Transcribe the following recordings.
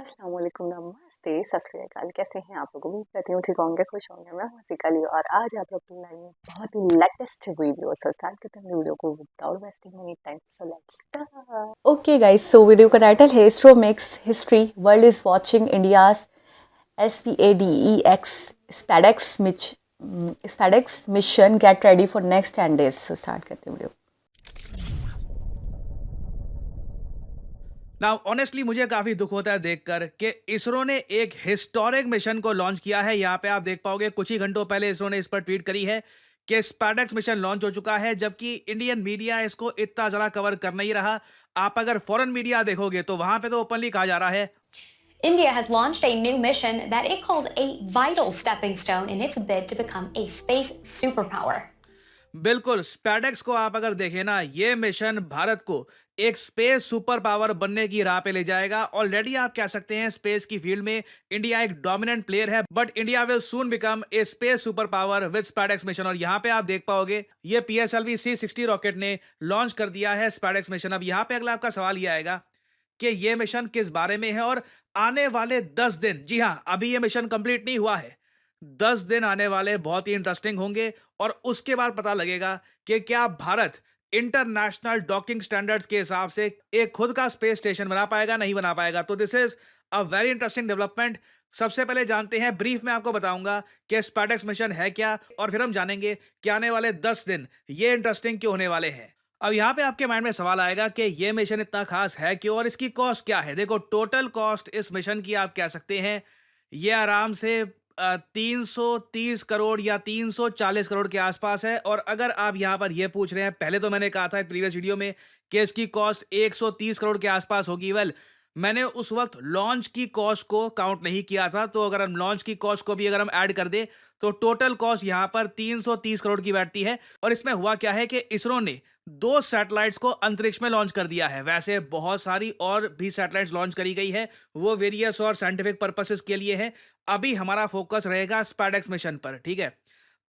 अस्सलाम वालेकुम, नमस्ते, सत श्री अकाल। कैसे हैं आप लोग? उम्मीद करती हूँ ठीक होंगे, खुश होंगे। मैं हूँ हसीका अली और आज आप लोग की लाइन में बहुत ही लेटेस्ट वीडियो। सो स्टार्ट करते हैं वीडियो को without wasting any time. So let's start. Okay, guys, so video का टाइटल है ISRO makes history, world is watching India's SPADEX SPADEX mission get ready for next 10 days. So start करते हैं video. Now honestly मुझे काफी दुख होता है देखकर कि इसरो ने एक हिस्टोरिक मिशन को लॉन्च किया है। यहाँ पे आप देख पाओगे कुछ ही घंटों पहले इसरो ने इस पर ट्वीट करी है कि स्पैडेक्स मिशन लॉन्च हो चुका है, जबकि इंडियन मीडिया इसको इतना ज्यादा कवर कर नहीं रहा। आप अगर फॉरेन मीडिया देखोगे तो वहां पे तो ओपनली कहा जा रहा है India has launched a new mission that it calls a vital stepping stone in its bid to become a space superpower. बिल्कुल। स्पैडेक्स को आप अगर देखें ना, ये मिशन भारत को एक स्पेस सुपर पावर बनने की राह पे ले जाएगा। ऑलरेडी आप कह सकते हैं स्पेस की फील्ड में इंडिया एक डोमिनेंट प्लेयर है, but India will soon become a space super power with SpaDeX mission. और यहाँ पे आप देख पाओगे ये PSLV C-60 रॉकेट ने लॉन्च कर दिया है स्पैडेक्स मिशन। अब यहाँ पे अगला आपका सवाल ये आएगा कि ये मिशन किस बारे में है और आने वाले 10 दिन, जी हाँ, अभी ये मिशन कंप्लीट नहीं हुआ है, 10 दिन आने वाले बहुत ही इंटरेस्टिंग होंगे। और उसके बाद पता लगेगा कि क्या भारत इंटरनेशनल डॉकिंग स्टैंडर्ड्स के हिसाब से एक खुद का स्पेस स्टेशन बना पाएगा, नहीं बना पाएगा। तो this is a very interesting development. सबसे पहले जानते हैं, ब्रीफ में आपको बताऊंगा कि स्पैडेक्स मिशन है क्या, और फिर हम जानेंगे कि आने वाले 10 दिन ये इंटरेस्टिंग क्यों होने वाले हैं। अब यहाँ पे आपके माइंड में सवाल आएगा कि ये मिशन इतना खास है क्यों और इसकी कॉस्ट क्या है। देखो, टोटल कॉस्ट इस मिशन की आप कह सकते हैं ये आराम से 330 करोड़ या 340 करोड़ के आसपास है। और अगर आप यहाँ पर ये पूछ रहे हैं, पहले तो मैंने कहा था प्रीवियस वीडियो में कि इसकी कॉस्ट 130 करोड़ के आसपास होगी। वेल, मैंने उस वक्त लॉन्च की कॉस्ट को काउंट नहीं किया था, तो अगर हम लॉन्च की कॉस्ट को भी अगर हम ऐड कर दे तो टोटल कॉस्ट यहाँ पर 330 करोड़ की बैठती है। और इसमें हुआ क्या है कि इसरो ने 2 सैटेलाइट्स को अंतरिक्ष में लॉन्च कर दिया है। वैसे बहुत सारी और भी सैटेलाइट्स लॉन्च करी गई है, वो वेरियस और साइंटिफिक पर्पसेस के लिए है। अभी हमारा फोकस रहेगा स्पैडेक्स मिशन पर, ठीक है।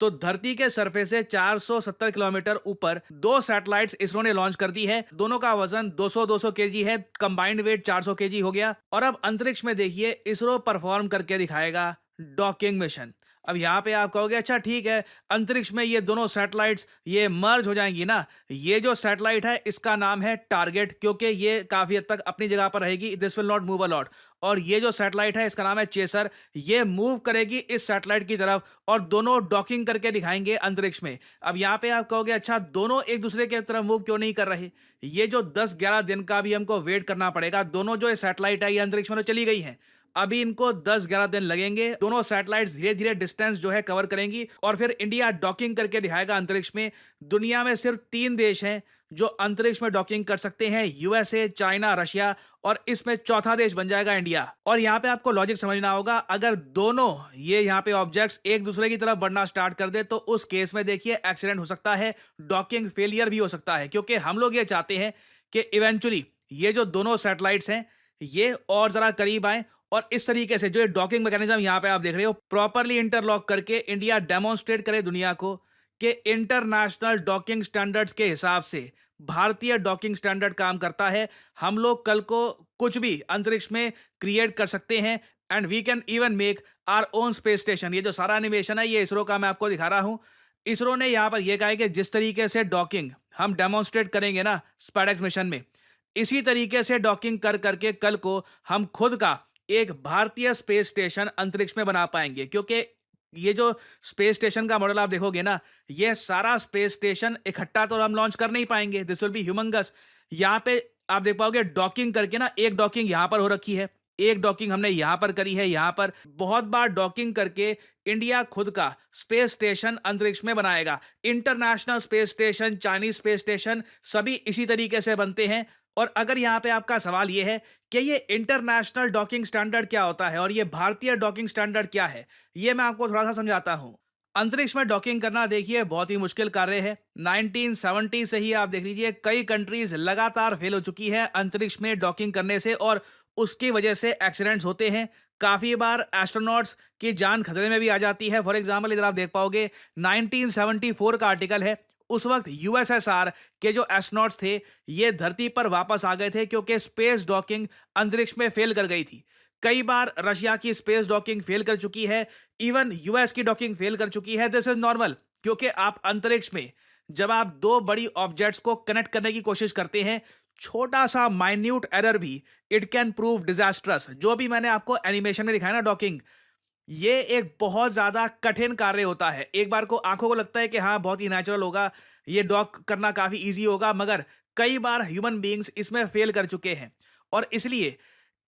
तो धरती के सरफेस से 470 किलोमीटर ऊपर 2 सैटेलाइट्स इसरो ने लॉन्च कर दी है। दोनों का वजन 200 केजी है, कंबाइंड वेट 400 केजी हो गया। और अब अंतरिक्ष में देखिए इसरो परफॉर्म करके दिखाएगा डॉकिंग मिशन। अब यहाँ पे आप कहोगे अच्छा ठीक है, अंतरिक्ष में ये दोनों सैटेलाइट्स ये मर्ज हो जाएंगी ना। ये जो सैटेलाइट है इसका नाम है टारगेट, क्योंकि ये काफी हद तक अपनी जगह पर रहेगी, this will not move a lot. और ये जो सैटेलाइट है इसका नाम है चेसर, ये मूव करेगी इस सैटेलाइट की तरफ और दोनों डॉकिंग करके दिखाएंगे अंतरिक्ष में। अब यहाँ पे आप कहोगे अच्छा दोनों एक दूसरे की तरफ मूव क्यों नहीं कर रहे। ये जो 10-11 दिन का भी हमको वेट करना पड़ेगा। दोनों जो सैटेलाइट है ये अंतरिक्ष में तो चली गई हैं, अभी इनको 10-11 दिन लगेंगे। दोनों सैटेलाइट्स धीरे धीरे डिस्टेंस जो है कवर करेंगी और फिर इंडिया डॉकिंग करके दिखाएगा अंतरिक्ष में। दुनिया में सिर्फ 3 देश हैं जो अंतरिक्ष में डॉकिंग कर सकते हैं, USA, चाइना, रशिया, और इसमें चौथा देश बन जाएगा इंडिया। और यहाँ पे आपको लॉजिक समझना होगा, अगर दोनों ये यहाँ पे ऑब्जेक्ट्स एक दूसरे की तरफ बढ़ना स्टार्ट कर दे तो उस केस में देखिए एक्सीडेंट हो सकता है, डॉकिंग फेलियर भी हो सकता है। क्योंकि हम लोग ये चाहते हैं कि इवेंचुअली ये जो दोनों सैटेलाइट्स हैं ये और जरा करीब आए और इस तरीके से जो डॉकिंग मैकेनिज्म यहाँ पे आप देख रहे हो प्रॉपरली इंटरलॉक करके इंडिया डेमोन्स्ट्रेट करे दुनिया को कि इंटरनेशनल डॉकिंग स्टैंडर्ड्स के हिसाब से भारतीय डॉकिंग स्टैंडर्ड काम करता है। हम लोग कल को कुछ भी अंतरिक्ष में क्रिएट कर सकते हैं and we can even make our own space station. ये जो सारा एनिमेशन है ये इसरो का मैं आपको दिखा रहा हूं। इसरो ने यहाँ पर यह कहा है कि जिस तरीके से डॉकिंग हम डेमोन्स्ट्रेट करेंगे ना स्पैडेक्स मिशन में, इसी तरीके से डॉकिंग कर करके कल को हम खुद का एक भारतीय स्पेस स्टेशन अंतरिक्ष में बना पाएंगे। क्योंकि ये जो स्पेस स्टेशन का मॉडल आप देखोगे ना, ये सारा स्पेस स्टेशन इकट्ठा तो हम लॉन्च कर नहीं पाएंगे, दिस विल बी ह्यूमंगस। यहाँ पे आप देख पाओगे डॉकिंग करके ना, एक डॉकिंग यहाँ पर हो रखी है, एक डॉकिंग हमने यहाँ पर करी है, यहाँ पर बहुत बार डॉकिंग करके इंडिया खुद का स्पेस स्टेशन अंतरिक्ष में बनाएगा। International space station, Chinese space station सभी इसी तरीके से बनते हैं। और अगर यहाँ पे आपका सवाल ये है कि ये इंटरनेशनल डॉकिंग स्टैंडर्ड क्या होता है और ये भारतीय डॉकिंग स्टैंडर्ड क्या है, ये मैं आपको थोड़ा सा समझाता हूं। अंतरिक्ष में डॉकिंग करना देखिए बहुत ही मुश्किल कार्य है। 1970 से ही आप देख लीजिए कई कंट्रीज लगातार फेल हो चुकी है अंतरिक्ष में डॉकिंग करने से और उसकी वजह से एक्सीडेंट्स होते हैं। काफी बार एस्ट्रोनॉट्स की जान खतरे में भी आ जाती है। फॉर एग्जाम्पल इधर आप देख पाओगे 1974 का आर्टिकल है। उस वक्त USSR के जो एस्ट्रोनॉट्स थे ये धरती पर वापस आ गए थे क्योंकि स्पेस डॉकिंग अंतरिक्ष में फेल कर गई थी। कई बार रशिया की स्पेस डॉकिंग फेल कर चुकी है, इवन यूएस की डॉकिंग फेल कर चुकी है। दिस इज नॉर्मल, क्योंकि आप अंतरिक्ष में जब आप दो बड़ी ऑब्जेक्ट्स को कनेक्ट करने की कोशिश करते हैं, छोटा सा माइन्यूट एरर भी इट कैन प्रूव डिजास्ट्रस। जो भी मैंने आपको एनिमेशन में दिखाया ना डॉकिंग, ये एक बहुत ज्यादा कठिन कार्य होता है। एक बार को आंखों को लगता है कि हाँ बहुत ही नेचुरल होगा, ये डॉक करना काफी इजी होगा, मगर कई बार ह्यूमन बीइंग्स इसमें फेल कर चुके हैं। और इसलिए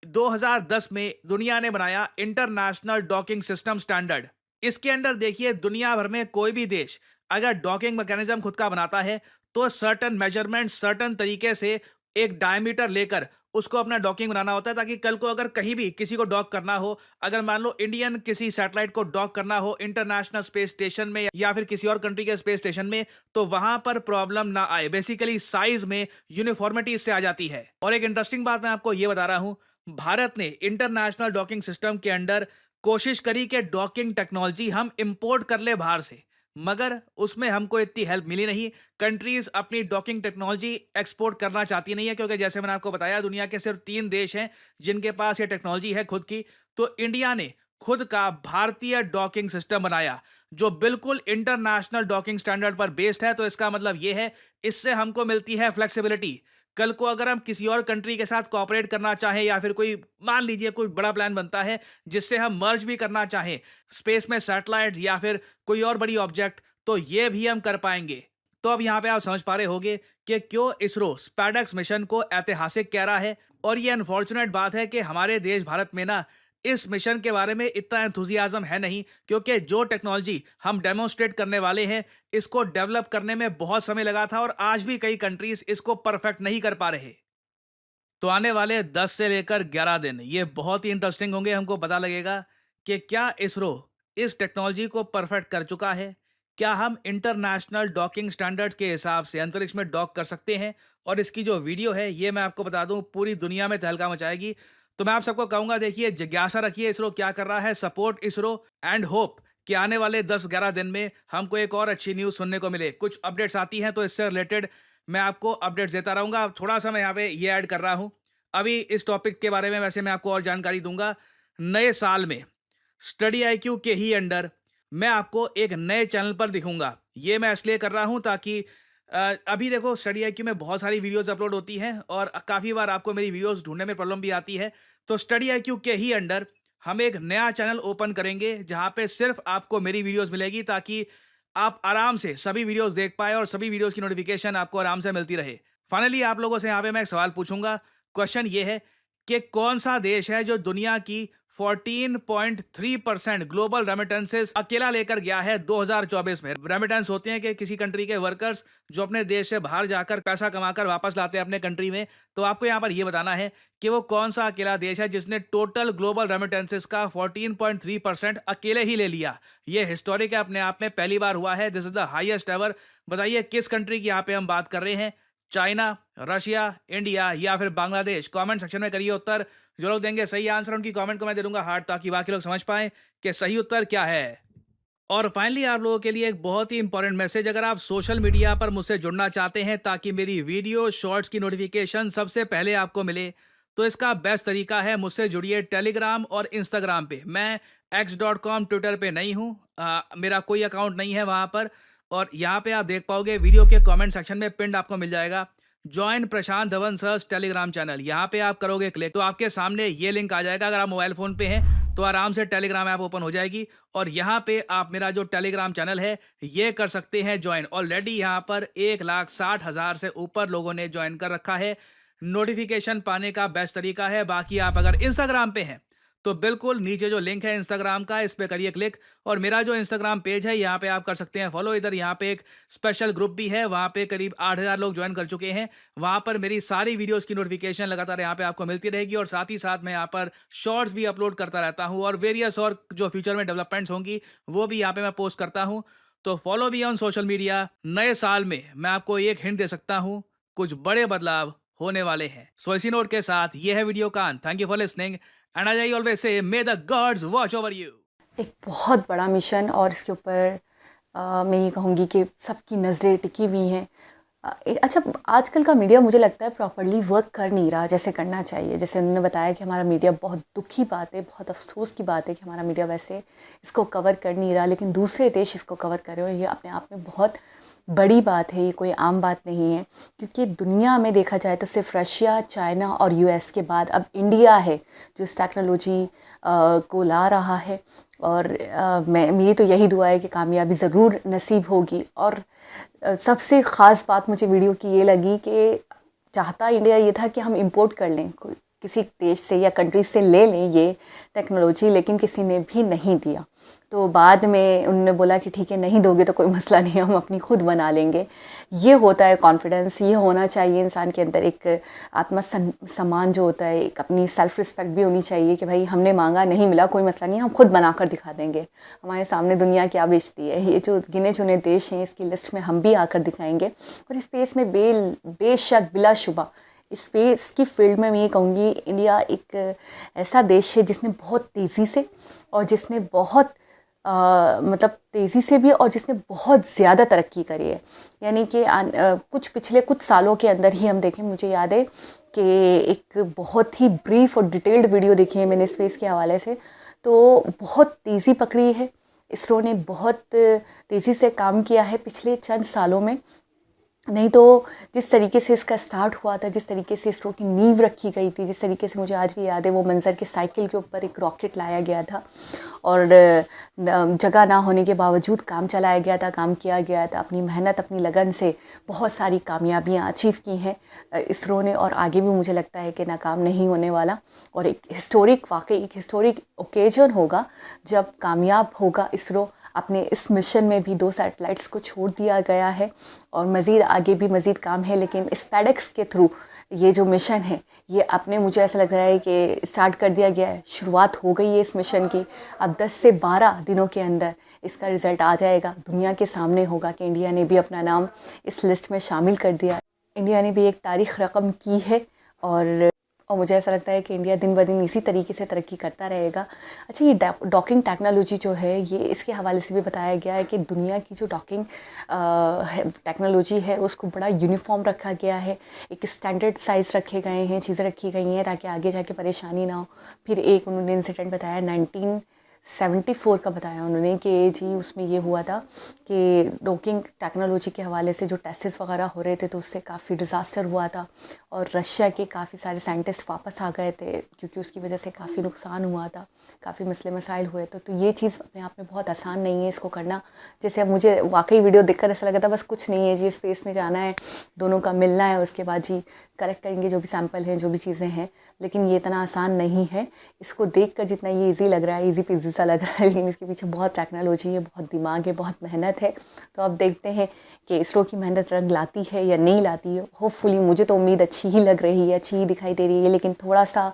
2010 में दुनिया ने बनाया इंटरनेशनल डॉकिंग सिस्टम स्टैंडर्ड। इसके अंदर देखिए, दुनिया भर में कोई भी देश अगर डॉकिंग मैकेनिज्म खुद का बनाता है तो सर्टन मेजरमेंट, सर्टन तरीके से एक डायमीटर लेकर उसको अपना डॉकिंग बनाना होता है, ताकि कल को अगर कहीं भी किसी को डॉक करना हो, अगर मान लो इंडियन किसी सैटेलाइट को डॉक करना हो इंटरनेशनल स्पेस स्टेशन में या फिर किसी और कंट्री के स्पेस स्टेशन में, तो वहां पर प्रॉब्लम ना आए। बेसिकली साइज में यूनिफॉर्मिटी इससे आ जाती है। और एक इंटरेस्टिंग बात मैं आपको ये बता रहा हूं, भारत ने इंटरनेशनल डॉकिंग सिस्टम के अंडर कोशिश करी कि डॉकिंग टेक्नोलॉजी हम इंपोर्ट कर ले बाहर से, मगर उसमें हमको इतनी हेल्प मिली नहीं। कंट्रीज अपनी डॉकिंग टेक्नोलॉजी एक्सपोर्ट करना चाहती नहीं है, क्योंकि जैसे मैंने आपको बताया दुनिया के सिर्फ 3 देश हैं जिनके पास ये टेक्नोलॉजी है खुद की। तो इंडिया ने खुद का भारतीय डॉकिंग सिस्टम बनाया जो बिल्कुल इंटरनेशनल डॉकिंग स्टैंडर्ड पर बेस्ड है। तो इसका मतलब ये है, इससे हमको मिलती है फ्लेक्सिबिलिटी। कल को अगर हम किसी और कंट्री के साथ कोऑपरेट करना चाहें या फिर कोई मान लीजिए कोई बड़ा प्लान बनता है जिससे हम मर्ज भी करना चाहें स्पेस में सैटेलाइट्स या फिर कोई और बड़ी ऑब्जेक्ट, तो ये भी हम कर पाएंगे। तो अब यहाँ पे आप समझ पा रहे होंगे कि क्यों इसरो स्पैडेक्स मिशन को ऐतिहासिक कह रहा है। और ये अनफॉर्चुनेट बात है कि हमारे देश भारत में ना इस मिशन के बारे में इतना एंथुजियाज्म है नहीं, क्योंकि जो टेक्नोलॉजी हम डेमोन्स्ट्रेट करने वाले हैं इसको डेवलप करने में बहुत समय लगा था और आज भी कई कंट्रीज इसको परफेक्ट नहीं कर पा रहे। तो आने वाले 10 से लेकर 11 दिन ये बहुत ही इंटरेस्टिंग होंगे। हमको पता लगेगा कि क्या इसरो इस टेक्नोलॉजी को परफेक्ट कर चुका है, क्या हम इंटरनेशनल डॉकिंग स्टैंडर्ड्स के हिसाब से अंतरिक्ष में डॉक कर सकते हैं। और इसकी जो वीडियो है ये मैं आपको बता दूं पूरी दुनिया में तहलका मचाएगी। तो मैं आप सबको कहूंगा, देखिए जिज्ञासा रखिए इसरो क्या कर रहा है, सपोर्ट इसरो एंड होप कि आने वाले 10-11 दिन में हमको एक और अच्छी न्यूज़ सुनने को मिले। कुछ अपडेट्स आती हैं तो इससे रिलेटेड मैं आपको अपडेट्स देता रहूंगा। थोड़ा सा मैं यहाँ पे ये ऐड कर रहा हूँ अभी इस टॉपिक के बारे में, वैसे मैं आपको और जानकारी दूंगा। नए साल में स्टडी IQ के ही अंडर मैं आपको एक नए चैनल पर दिखूंगा। ये मैं इसलिए कर रहा हूं ताकि अभी देखो स्टडी IQ में बहुत सारी वीडियोस अपलोड होती हैं और काफ़ी बार आपको मेरी वीडियोस ढूंढने में प्रॉब्लम भी आती है। तो स्टडी IQ के ही अंडर हम एक नया चैनल ओपन करेंगे जहां पे सिर्फ आपको मेरी वीडियोस मिलेगी, ताकि आप आराम से सभी वीडियोस देख पाए और सभी वीडियोस की नोटिफिकेशन आपको आराम से मिलती रहे। फाइनली आप लोगों से यहाँ पे मैं एक सवाल पूछूंगा। क्वेश्चन ये है कि कौन सा देश है जो दुनिया की 14.3% ग्लोबल रेमिटेंसेस अकेला लेकर गया है 2024 में। रेमिटेंस होते हैं कि किसी कंट्री के वर्कर्स जो अपने देश से बाहर जाकर पैसा कमाकर वापस लाते हैं अपने कंट्री में। तो आपको यहाँ पर ये बताना है कि वो कौन सा अकेला देश है जिसने टोटल ग्लोबल रेमिटेंसेस का 14.3% अकेले ही ले लिया। ये हिस्टोरिक है, अपने आप में पहली बार हुआ है। This is the highest ever. बताइए किस कंट्री की यहाँ पे हम बात कर रहे हैं, चाइना, रशिया, इंडिया या फिर बांग्लादेश। कमेंट सेक्शन में करिए उत्तर। जो लोग देंगे सही आंसर उनकी कमेंट को मैं दे दूंगा हार्ट, ताकि बाकी लोग समझ पाएं कि सही उत्तर क्या है। और फाइनली आप लोगों के लिए एक बहुत ही इंपॉर्टेंट मैसेज, अगर आप सोशल मीडिया पर मुझसे जुड़ना चाहते हैं ताकि मेरी वीडियो शॉर्ट्स की नोटिफिकेशन सबसे पहले आपको मिले, तो इसका बेस्ट तरीका है मुझसे जुड़िए टेलीग्राम और इंस्टाग्राम पे। मैं x.com ट्विटर पे नहीं हूँ, मेरा कोई अकाउंट नहीं है वहाँ पर। और यहाँ पे आप देख पाओगे वीडियो के कमेंट सेक्शन में पिंड आपको मिल जाएगा ज्वाइन प्रशांत धवन सर्स टेलीग्राम चैनल। यहाँ पे आप करोगे क्लिक तो आपके सामने ये लिंक आ जाएगा। अगर आप मोबाइल फोन पे हैं तो आराम से टेलीग्राम ऐप ओपन हो जाएगी और यहाँ पे आप मेरा जो टेलीग्राम चैनल है ये कर सकते हैं ज्वाइन। ऑलरेडी यहाँ पर 1,60,000 से ऊपर लोगों ने ज्वाइन कर रखा है। नोटिफिकेशन पाने का बेस्ट तरीका है। बाकी आप अगर इंस्टाग्राम पे हैं तो बिल्कुल नीचे जो लिंक है इंस्टाग्राम का इस पे करिए क्लिक, और मेरा जो इंस्टाग्राम पेज है यहाँ पे आप कर सकते हैं फॉलो। इधर यहाँ पे एक स्पेशल ग्रुप भी है, वहाँ पे करीब 8,000 लोग ज्वाइन कर चुके हैं। वहाँ पर मेरी सारी वीडियोस की नोटिफिकेशन लगातार यहाँ पे आपको मिलती रहेगी और साथ ही साथ मैं यहाँ पर शॉर्ट्स भी अपलोड करता रहता हूँ और वेरियस और जो फ्यूचर में डेवलपमेंट्स होंगी वो भी यहाँ पे मैं पोस्ट करता हूँ। तो फॉलो भी ऑन सोशल मीडिया। नए साल में मैं आपको एक हिंट दे सकता हूँ, कुछ बड़े बदलाव होने वाले हैं। सो इसी नोट के साथ ये है वीडियो का अंत। Thank you for listening and I always say may the gods watch over you. एक बहुत बड़ा मिशन और इसके ऊपर मैं ये कहूँगी कि सबकी नज़रें टिकी हुई हैं। अच्छा, आजकल का मीडिया मुझे लगता है प्रॉपर्ली वर्क कर नहीं रहा जैसे करना चाहिए। जैसे उन्होंने बताया कि हमारा मीडिया, बहुत दुख की बात है, बहुत अफसोस की बात है कि हमारा मीडिया वैसे इसको कवर कर नहीं रहा, लेकिन दूसरे देश इसको कवर कर रहे हो। ये अपने आप में बहुत बड़ी बात है, ये कोई आम बात नहीं है, क्योंकि दुनिया में देखा जाए तो सिर्फ रशिया, चाइना और यूएस के बाद अब इंडिया है जो इस टेक्नोलॉजी को ला रहा है। और मेरी तो यही दुआ है कि कामयाबी ज़रूर नसीब होगी। और सबसे ख़ास बात मुझे वीडियो की ये लगी कि चाहता इंडिया ये था कि हम इंपोर्ट कर लें, किसी देश से या कंट्री से ले लें ये टेक्नोलॉजी, लेकिन किसी ने भी नहीं दिया। तो बाद में उन्होंने बोला कि ठीक है, नहीं दोगे तो कोई मसला नहीं, हम अपनी खुद बना लेंगे। ये होता है कॉन्फिडेंस, ये होना चाहिए इंसान के अंदर, एक आत्म सम्मान जो होता है, एक अपनी सेल्फ रिस्पेक्ट भी होनी चाहिए कि भाई हमने मांगा, नहीं मिला, कोई मसला नहीं, हम खुद बना कर दिखा देंगे। हमारे सामने दुनिया क्या बेचती है, ये जो गिने चुने देश हैं इसकी लिस्ट में हम भी आकर दिखाएंगे। और इस स्पेस में बेशक बिलाशुबा स्पेस की फील्ड में मैं ये कहूँगी, इंडिया एक ऐसा देश है जिसने बहुत तेज़ी से और जिसने बहुत मतलब तेज़ी से भी और जिसने बहुत ज़्यादा तरक्की करी है। यानी कि कुछ पिछले कुछ सालों के अंदर ही हम देखें, मुझे याद है कि एक बहुत ही ब्रीफ और डिटेल्ड वीडियो देखी है मैंने स्पेस के हवाले से, तो बहुत तेज़ी पकड़ी है इसरो ने, बहुत तेज़ी से काम किया है पिछले चंद सालों में। नहीं तो जिस तरीके से इसका स्टार्ट हुआ था, जिस तरीके से इसरो की नींव रखी गई थी, जिस तरीके से मुझे आज भी याद है वो मंज़र के साइकिल के ऊपर एक रॉकेट लाया गया था और जगह ना होने के बावजूद काम चलाया गया था, काम किया गया था, अपनी मेहनत, अपनी लगन से बहुत सारी कामयाबियां अचीव की हैं इसरो ने, और आगे भी मुझे लगता है कि नाकाम नहीं होने वाला। और एक हिस्टोरिक, वाकई एक हिस्टोरिक ओकेजन होगा जब कामयाब होगा इसरो। अपने इस मिशन में भी 2 सैटेलाइट्स को छोड़ दिया गया है और मज़ीद आगे भी मज़ीद काम है, लेकिन स्पेडेक्स के थ्रू ये जो मिशन है ये अपने, मुझे ऐसा लग रहा है कि स्टार्ट कर दिया गया है, शुरुआत हो गई है इस मिशन की। अब 10 से 12 दिनों के अंदर इसका रिज़ल्ट आ जाएगा, दुनिया के सामने होगा कि इंडिया ने भी अपना नाम इस लिस्ट में शामिल कर दिया। इंडिया ने भी एक तारीख़ रकम की है और मुझे ऐसा लगता है कि इंडिया दिन ब दिन इसी तरीके से तरक्की करता रहेगा। अच्छा, ये डॉकिंग टेक्नोलॉजी जो है, ये इसके हवाले से भी बताया गया है कि दुनिया की जो डॉकिंग टेक्नोलॉजी है उसको बड़ा यूनिफॉर्म रखा गया है, एक स्टैंडर्ड साइज़ रखे गए हैं, चीज़ें रखी गई हैं ताकि आगे जाके परेशानी ना हो। फिर एक उन्होंने इंसिडेंट बताया 1974 का बताया उन्होंने कि जी उसमें ये हुआ था कि डॉकिंग टेक्नोलॉजी के हवाले से जो टेस्ट्स वगैरह हो रहे थे तो उससे काफ़ी डिज़ास्टर हुआ था और रशिया के काफ़ी सारे साइंटिस्ट वापस आ गए थे क्योंकि उसकी वजह से काफ़ी नुकसान हुआ था, काफ़ी मसले मसाइल हुए। तो ये चीज़ अपने आप में बहुत आसान नहीं है इसको करना। जैसे अब मुझे वाकई वीडियो देखकर ऐसा लगा था बस कुछ नहीं है जी, स्पेस में जाना है, दोनों का मिलना है, उसके बाद जी कलेक्ट करेंगे जो भी सैंपल हैं, जो भी चीज़ें हैं, लेकिन ये इतना आसान नहीं है। इसको देखकर जितना ये इजी लग रहा है, इजी पीजी सा लग रहा है, लेकिन इसके पीछे बहुत टेक्नोलॉजी है, बहुत दिमाग है, बहुत मेहनत है। तो अब देखते हैं कि इसरो की मेहनत रंग लाती है या नहीं लाती है। होपफुली मुझे तो उम्मीद अच्छी ही लग रही है, अच्छी ही दिखाई दे रही है, लेकिन थोड़ा सा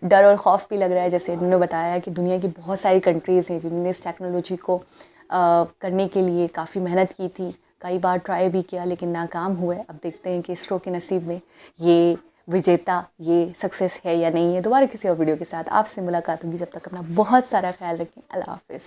डर और खौफ भी लग रहा है। जैसे इन्होंने बताया कि दुनिया की बहुत सारी कंट्रीज़ हैं जिन्होंने इस टेक्नोलॉजी को करने के लिए काफ़ी मेहनत की थी, कई बार ट्राई भी किया लेकिन नाकाम हुए। अब देखते हैं कि इसरो के नसीब में ये विजेता, ये सक्सेस है या नहीं है। दोबारा किसी और वीडियो के साथ आपसे मुलाकात होगी, जब तक अपना बहुत सारा ख्याल रखें। अल्लाह हाफ़िज़।